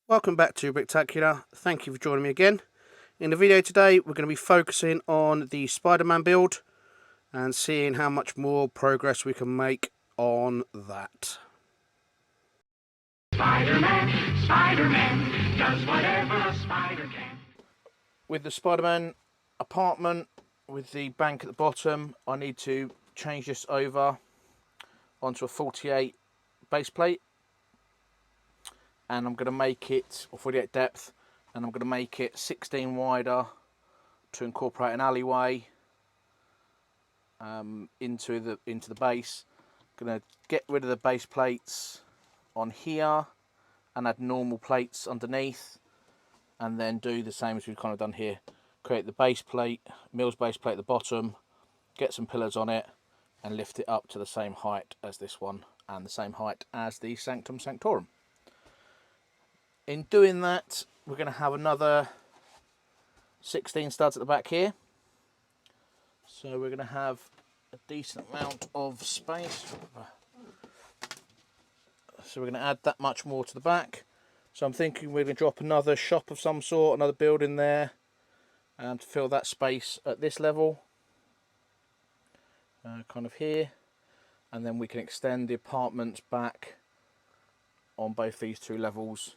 Welcome back to Bricktacular. Thank you for joining me again. In the video today we're going to be focusing on the Spider-Man build and seeing how much more progress we can make on that. Spider-Man, Spider-Man, does whatever a spider can. With the Spider-Man apartment, with the bank at the bottom, I need to change this over onto a 48 base plate. And I'm going to make it, or 48 depth, and I'm going to make it 16 wider to incorporate an alleyway into the base. I'm going to get rid of the base plates on here and add normal plates underneath, and then do the same as we've kind of done here. Create the base plate, Mills base plate at the bottom, get some pillars on it, and lift it up to the same height as this one and the same height as the Sanctum Sanctorum. In doing that, we're going to have another 16 studs at the back here. So we're going to have a decent amount of space. So we're going to add that much more to the back. So I'm thinking we're going to drop another shop of some sort, another building there, and to fill that space at this level, kind of here. And then we can extend the apartments back on both these two levels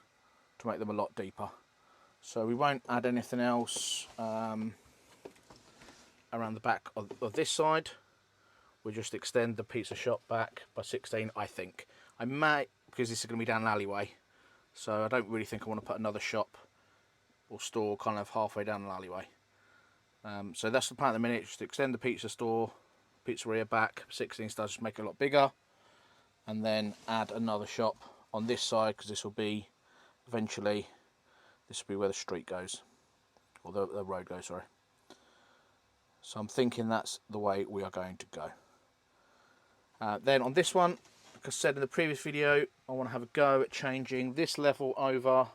to make them a lot deeper. So we won't add anything else around the back of this side. We'll just extend the pizza shop back by 16, I think. I might, because this is going to be down an alleyway, so I don't really think I want to put another shop or store kind of halfway down an alleyway. So that's the plan at the minute, just to extend the pizza store, pizzeria back 16 studs, just make it a lot bigger, and then add another shop on this side, because this will be eventually, this will be where the street goes, or the road goes, sorry. So I'm thinking that's the way we are going to go. Then on this one, like I said in the previous video, I want to have a go at changing this level over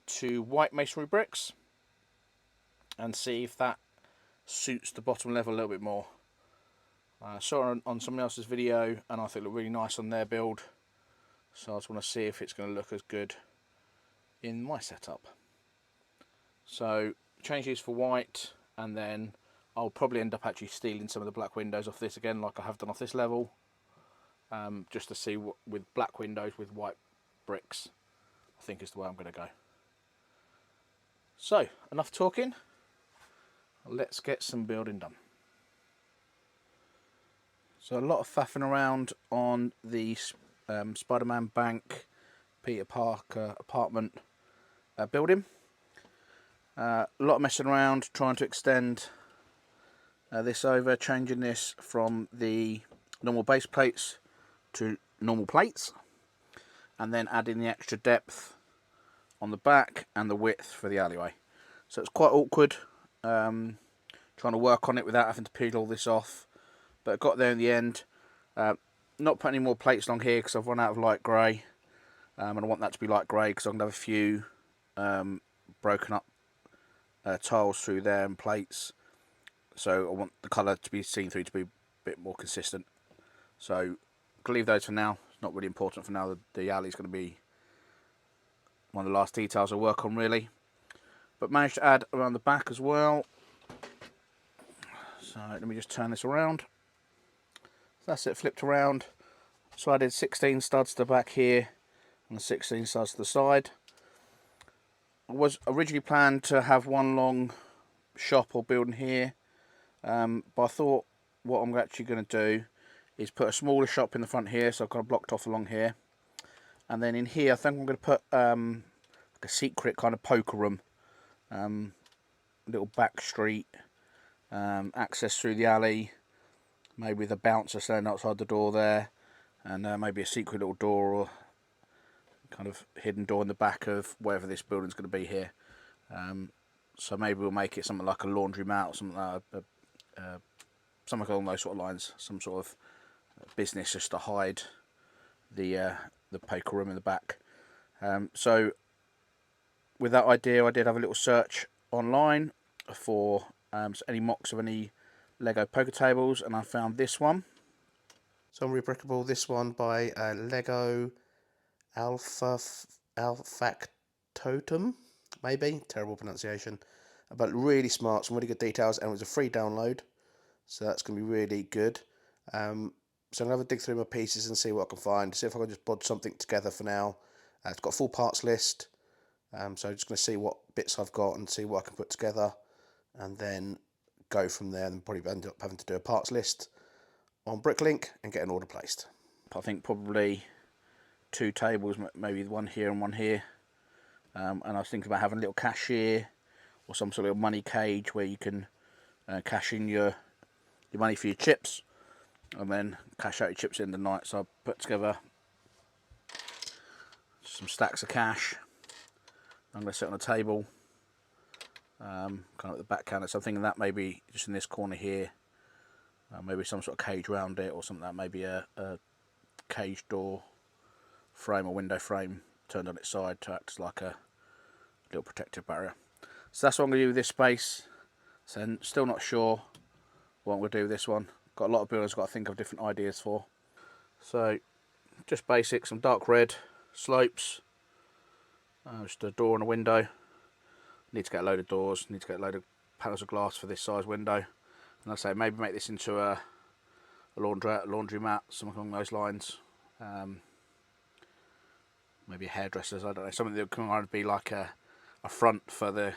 to white masonry bricks and see if that suits the bottom level a little bit more. I saw it on someone else's video and I think it looked really nice on their build, so I just want to see if it's going to look as good in my setup. So change these for white, and then I'll probably end up actually stealing some of the black windows off this again, like I have done off this level, just to see what, with black windows with white bricks, I think is the way I'm going to go. So enough talking, let's get some building done. So a lot of faffing around on the Spider-Man bank, Peter Parker apartment building. A lot of messing around trying to extend this over, changing this from the normal base plates to normal plates, and then adding the extra depth on the back and the width for the alleyway. So it's quite awkward trying to work on it without having to peel all this off, but I got there in the end. Not putting any more plates along here because I've run out of light grey, and I want that to be light grey because I'm going to have a few broken up tiles through there and plates, so I want the colour to be seen through to be a bit more consistent. So I'll leave those for now. It's not really important for now. The alley is going to be one of the last details I work on really, but managed to add around the back as well. So let me just turn this around. That's it, flipped around. So I did 16 studs to the back here and 16 studs to the side. I was originally planned to have one long shop or building here, but I thought what I'm actually going to do is put a smaller shop in the front here, so I've got it blocked off along here, and then in here I think I'm going to put like a secret kind of poker room, little back street, access through the alley, maybe with a bouncer standing outside the door there, and maybe a secret little door or kind of hidden door in the back of wherever this building's going to be here. So maybe we'll make it something like a laundromat or something like something along those sort of lines, some sort of business just to hide the poker room in the back. So with that idea, I did have a little search online for any mocks of any Lego poker tables, and I found this one. So on Rebrickable, this one by legoalfactotum. maybe, terrible pronunciation, but really smart, some really good details, and it was a free download, so that's going to be really good. So I'm going to have a dig through my pieces and see what I can find, see if I can just bod something together for now. It's got a full parts list, so I'm just going to see what bits I've got and see what I can put together, and then go from there, and probably end up having to do a parts list on Bricklink and get an order placed. I think probably 2 tables, maybe one here and one here. And I was thinking about having a little cashier or some sort of money cage where you can cash in your money for your chips and then cash out your chips in the night. So I put together some stacks of cash. I'm going to sit on a table, kind of at the back counter. So I'm thinking that maybe just in this corner here, maybe some sort of cage around it or something, that maybe a cage door frame or window frame turned on its side to act as like a little protective barrier. So that's what I'm going to do with this space. So I'm still not sure what I'm going to do with this one. Got a lot of buildings I've got to think of different ideas for. So just basic, some dark red slopes, just a door and a window. Need to get a load of doors, need to get a load of panels of glass for this size window. And I say maybe make this into a laundrette, a laundry mat, something along those lines. Maybe hairdressers, I don't know, something that can kind of be like a front for the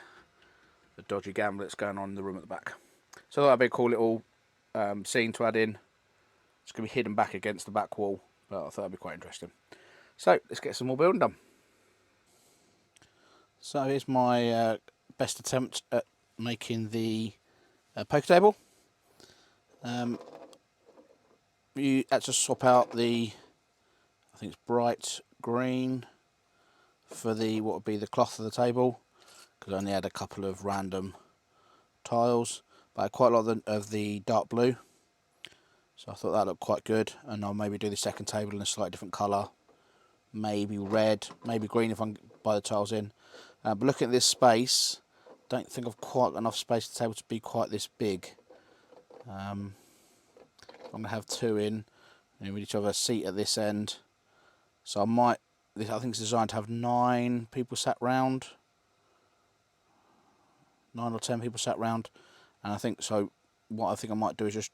dodgy gambler that's going on in the room at the back. So that'd be a cool little scene to add in. It's going to be hidden back against the back wall, but I thought that'd be quite interesting. So let's get some more building done. So here's my best attempt at making the poker table. You had to swap out the, I think it's bright green for the what would be the cloth of the table, because I only had a couple of random tiles, but I had quite a lot of the dark blue, so I thought that looked quite good. And I'll maybe do the second table in a slightly different colour, maybe red, maybe green if I can buy the tiles in. But looking at this space, don't think I've quite enough space at the table to be quite this big. I'm going to have 2 in, and we need to have a seat at this end. So I think it's designed to have 9 people sat round, 9 or 10 people sat round, and I think so. What I think I might do is just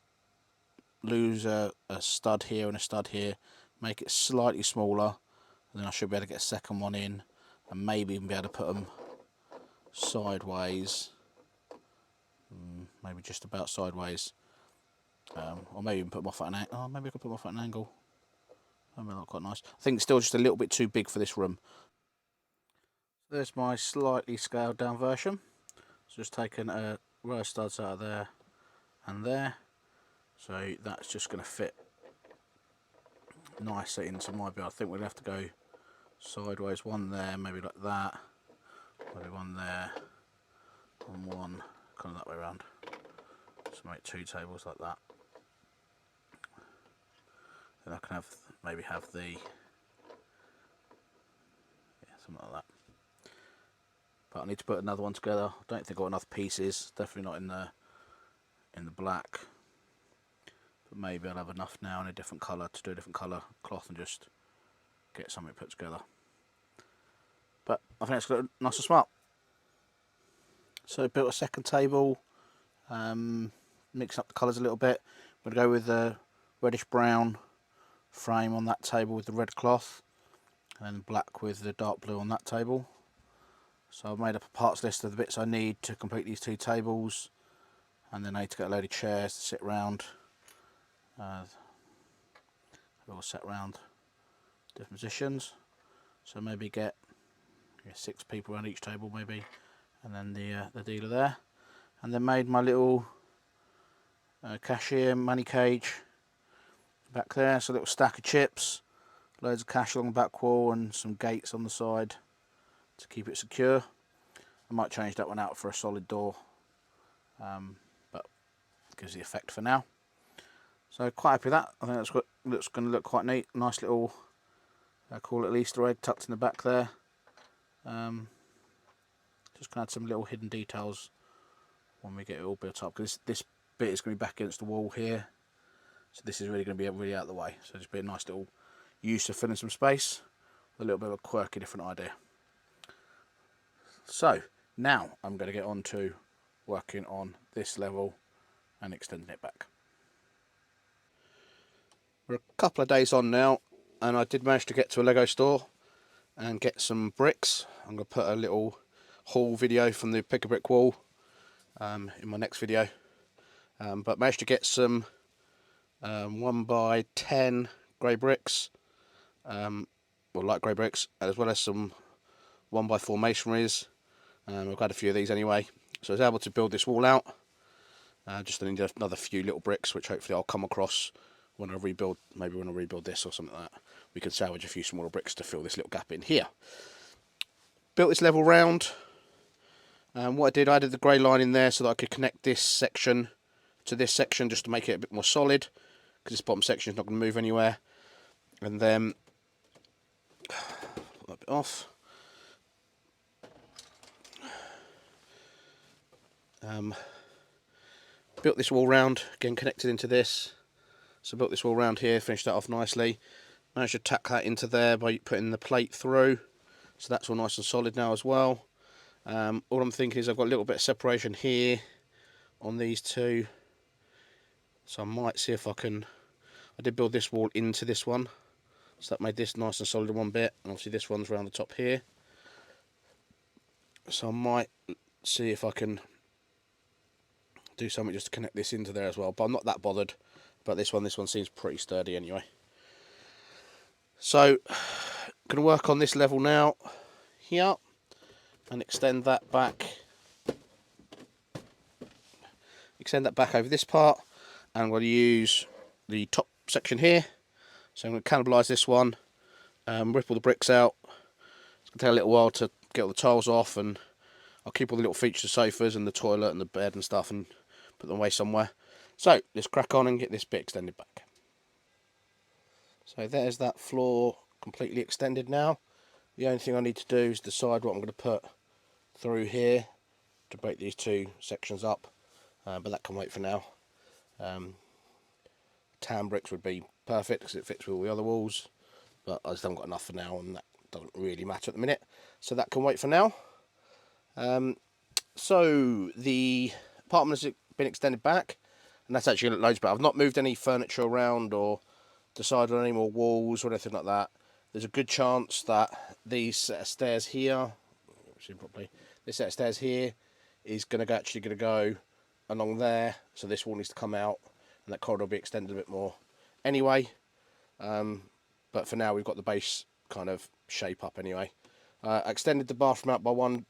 lose a stud here and a stud here, make it slightly smaller, and then I should be able to get a second one in, and maybe even be able to put them sideways, maybe just about sideways, or maybe even put them off at an angle. Oh, maybe I could put them off at an angle. That might look quite nice. I think it's still just a little bit too big for this room. So there's my slightly scaled down version. So just taken a row of studs out of there and there. So that's just going to fit nicely into my build. I think we're going to have to go sideways, one there, maybe like that, maybe one there, and one kind of that way around. So make 2 tables like that. Then I can maybe have the, something like that. But I need to put another one together. I don't think I've got enough pieces. Definitely not in the black. But maybe I'll have enough now in a different colour to do a different colour cloth and just get something put together. But I think it's got nice and smart. So built a second table, mix up the colours a little bit. I'm going to go with the reddish brown frame on that table with the red cloth, and then black with the dark blue on that table. So I've made up a parts list of the bits I need to complete these 2 tables, and then I need to get a load of chairs to sit round. They're all set round different positions. So maybe get 6 people around each table maybe, and then the dealer there. And then made my little cashier money cage back there. So a little stack of chips, loads of cash along the back wall, and some gates on the side to keep it secure. I might change that one out for a solid door, but gives the effect for now. So quite happy with that. I think that's what looks going to look quite neat. Nice little, I call it Easter egg tucked in the back there. Just going to add some little hidden details when we get it all built up, because this bit is going to be back against the wall here. So this is really going to be really out of the way. So just be a nice little use of filling some space with a little bit of a quirky different idea. So now I'm going to get on to working on this level and extending it back. We're a couple of days on now, and I did manage to get to a Lego store and get some bricks. I'm going to put a little haul video from the pick a brick wall in my next video, but managed to get some 1x10 grey bricks, or light grey bricks, as well as some 1x4 masonries. I've got a few of these anyway, so I was able to build this wall out. Just need another few little bricks, which hopefully I'll come across when I rebuild, maybe when I rebuild this or something like that. We can salvage a few smaller bricks to fill this little gap in here. Built this level round. What I did, I added the grey line in there so that I could connect this section to this section just to make it a bit more solid, because this bottom section is not going to move anywhere. And then pull that bit off. Built this wall round, again connected into this. So built this wall round here, finished that off nicely. Managed to tack that into there by putting the plate through. So that's all nice and solid now as well. All I'm thinking is I've got a little bit of separation here on these two. So I might see if I can... I did build this wall into this one. So that made this nice and solid in one bit. And obviously this one's around the top here. So I might see if I can do something just to connect this into there as well, but I'm not that bothered about this one. This one seems pretty sturdy anyway. So going to work on this level now here and extend that back over this part, and I'm going to use the top section here. So I'm going to cannibalise this one, rip all the bricks out. It's going to take a little while to get all the tiles off, and I'll keep all the little features, sofas and the toilet and the bed and stuff, and put them away somewhere. So let's crack on and get this bit extended back. So there's that floor completely extended now. The only thing I need to do is decide what I'm going to put through here to break these two sections up, but that can wait for now. Tan bricks would be perfect because it fits with all the other walls, but I just haven't got enough for now, and that doesn't really matter at the minute, so that can wait for now. So the apartment has been extended back, and that's actually loads better. I've not moved any furniture around or decided on any more walls or anything like that. There's a good chance that these set of stairs here, this set of stairs here is actually going to go along there, so this wall needs to come out and that corridor will be extended a bit more anyway. But for now we've got the base kind of shape up anyway. I extended the bathroom out by one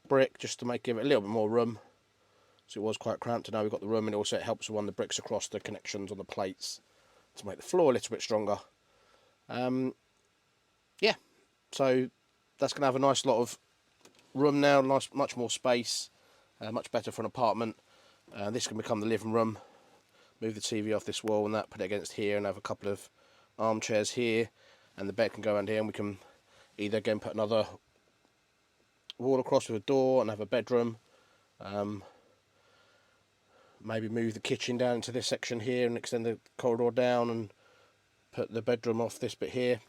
brick just to give it a little bit more room, so it was quite cramped, and now we've got the room, and also it helps run the bricks across the connections on the plates to make the floor a little bit stronger. Yeah, so that's going to have a nice lot of room now, much more space, much better for an apartment. This can become the living room. Move the TV off this wall and that, put it against here, and have a couple of armchairs here, and the bed can go around here, and we can either again put another wall across with a door and have a bedroom. Maybe move the kitchen down into this section here and extend the corridor down and put the bedroom off this bit here.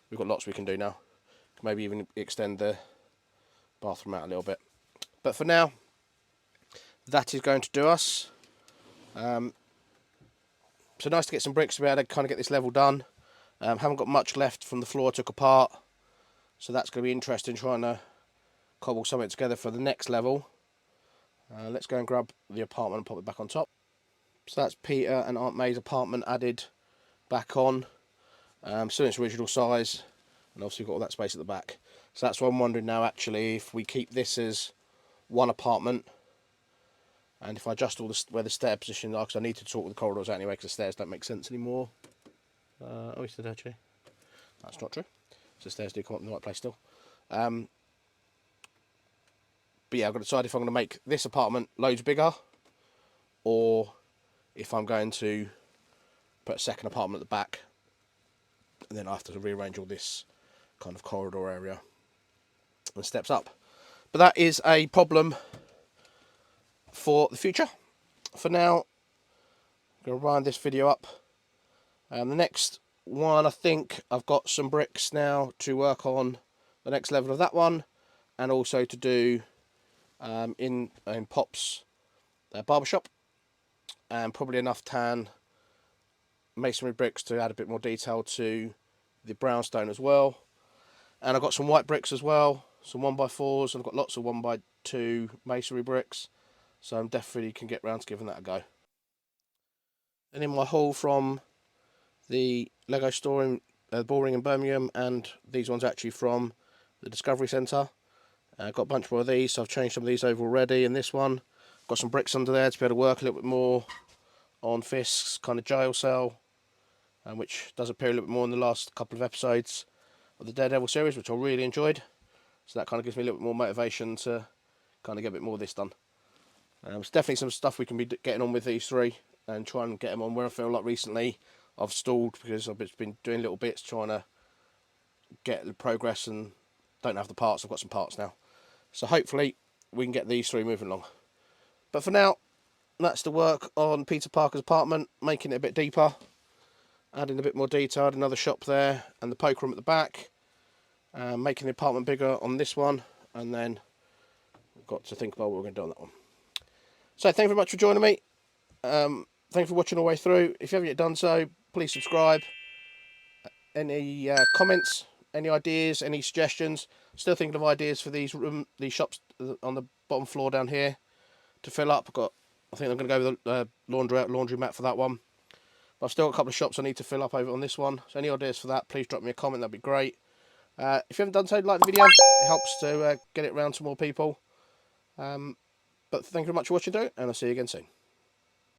We've got lots we can do now. Maybe even extend the bathroom out a little bit. But for now, that is going to do us. So nice to get some bricks to be able to kind of get this level done. Haven't got much left from the floor I took apart, so that's going to be interesting trying to cobble something together for the next level. Let's go and grab the apartment and pop it back on top. So that's Peter and Aunt May's apartment added back on. Still in its original size, and obviously got all that space at the back. So that's what I'm wondering now, actually, if we keep this as one apartment, and if I adjust all where the stair positions are, because I need to sort the corridors out anyway, because the stairs don't make sense anymore. Oh, it's still actually. That's not true. So the stairs do come up in the right place still. But yeah, I've got to decide if I'm going to make this apartment loads bigger, or if I'm going to put a second apartment at the back, and then I have to rearrange all this kind of corridor area and steps up. But that is a problem for the future. For now, I'm going to wind this video up. The next one, I think I've got some bricks now to work on the next level of that one. and also to do in Pop's barbershop, and probably enough tan masonry bricks to add a bit more detail to the brownstone as well. And I've got some white bricks as well, some 1x4s, and I've got lots of 1x2 masonry bricks, so I'm definitely can get round to giving that a go. And in my haul from the Lego store in Bullring in Birmingham, and these ones actually from the Discovery Centre, I've got a bunch more of these, so I've changed some of these over already. In this one, got some bricks under there to be able to work a little bit more on Fisk's kind of jail cell, which does appear a little bit more in the last couple of episodes of the Daredevil series, which I really enjoyed. So that kind of gives me a little bit more motivation to kind of get a bit more of this done. There's definitely some stuff we can be getting on with these three and try and get them on. Where I feel like recently I've stalled because I've been doing little bits trying to get the progress and don't have the parts. I've got some parts now. So hopefully we can get these three moving along. But for now, that's the work on Peter Parker's apartment, making it a bit deeper, adding a bit more detail, add another shop there and the poke room at the back, making the apartment bigger on this one, and then we've got to think about what we're going to do on that one. So thank you very much for joining me. Thank you for watching all the way through. If you haven't yet done so, please subscribe. Any comments, any ideas, any suggestions? Still thinking of ideas for these shops on the bottom floor down here to fill up. I think I'm going to go with the laundry mat for that one. But I've still got a couple of shops I need to fill up over on this one. So any ideas for that, please drop me a comment. That'd be great. If you haven't done so, like the video. It helps to get it around to more people. But thank you very much for watching, and I'll see you again soon.